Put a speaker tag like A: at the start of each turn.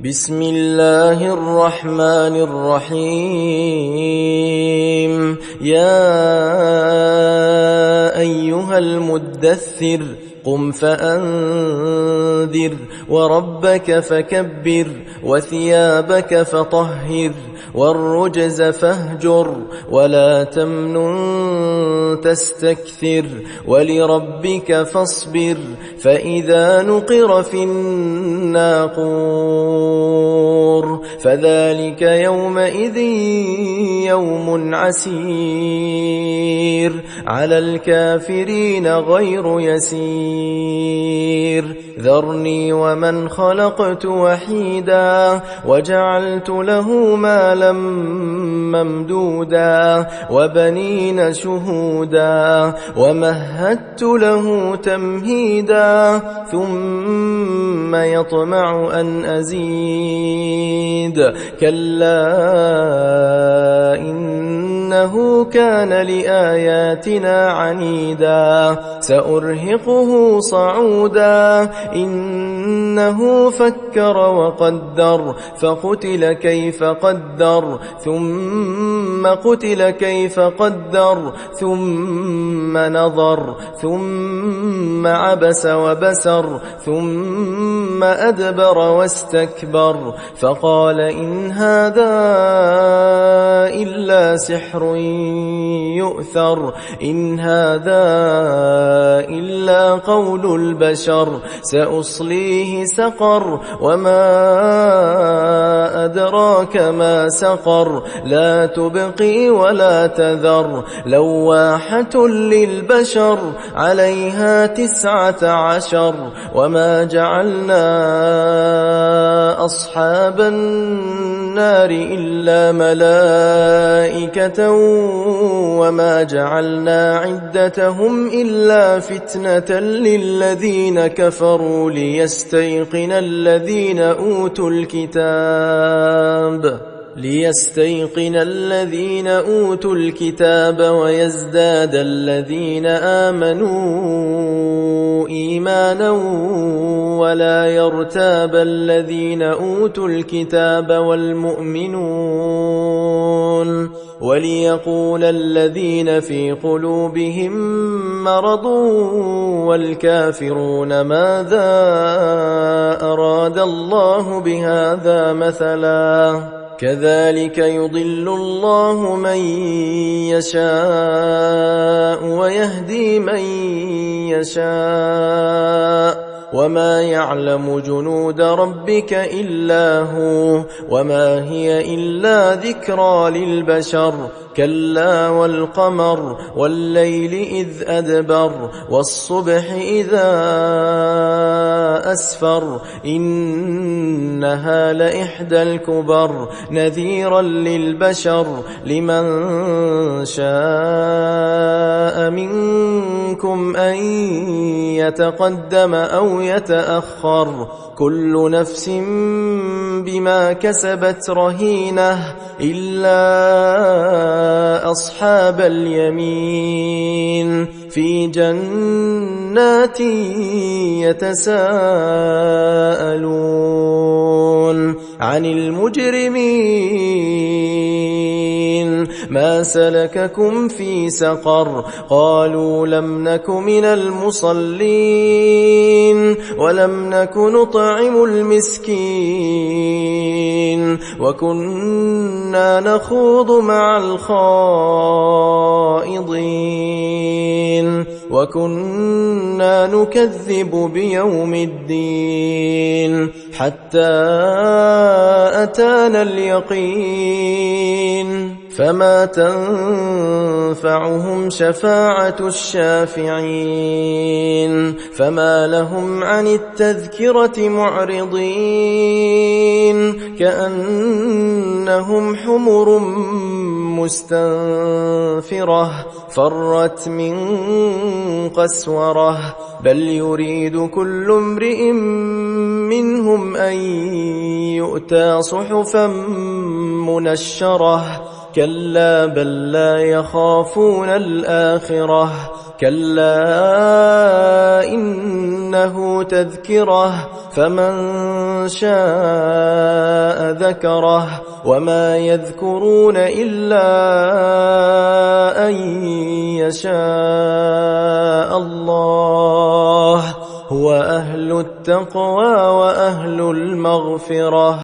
A: بسم الله الرحمن الرحيم يا أيها المدثر قم فأنذر وربك فكبر وثيابك فطهر والرجز فاهجر ولا تمنن تستكثر ولربك فاصبر فإذا نقر في الناقور فذلك يومئذ يوم عسير على الكافرين غير يسير ذرني ومن خلقت وحيدا وجعلت له مالا ممدودا وبنين شهودا ومهدت له تمهيدا ثم يطمع أن أزيد كلا إنه كان لآياتنا عنيدا سأرهقه صعودا إنه فكر وقدر فقتل كيف قدر ثم قتل كيف قدر ثم نظر ثم عبس وبسر ثم أدبر واستكبر فقال إن هذا إلا سحر يؤثر إن هذا إلا قول البشر سأصليه سقر وما أدراك ما سقر لا تبقي ولا تذر لواحة للبشر عليها 19 وما جعلنا أصحاب النار إلا ملائكة وما جعلنا عدتهم إلا فتنة للذين كفروا ليستيقن الذين أوتوا الكتاب ويزداد الذين آمنوا إيمانا ولا يرتاب الذين أوتوا الكتاب والمؤمنون وليقول الذين في قلوبهم مرض والكافرون ماذا أراد الله بهذا مثلا كذلك يضل الله من يشاء ويهدي من يشاء وما يعلم جنود ربك إلا هو وما هي إلا ذكرى للبشر كلا والقمر والليل إذ أدبر والصبح إذا أسفر إنها لإحدى الكبر نذيرا للبشر لمن شاء منكم أن يتقدم أو يتأخر كل نفس بما كسبت رهينة إلا أصحاب اليمين في جنات يتساءلون عن المجرمين ما سلككم في سقر قالوا لم نك من المصلين ولم نك نطعم المسكين وكنا نخوض مع الخائضين وكنا نكذب بيوم الدين حتى أتانا اليقين فما تنفعهم شفاعة الشافعين فما لهم عن التذكرة معرضين كأنهم حمر مستنفرة فرت من قسورة بل يريد كل امرئ منهم أن يؤتى صحفا منشرة كلا بل لا يخافون الآخرة كلا إنه تذكرة فمن شاء ذكره وما يذكرون إلا أن يشاء الله هو أهل التقوى وأهل المغفرة.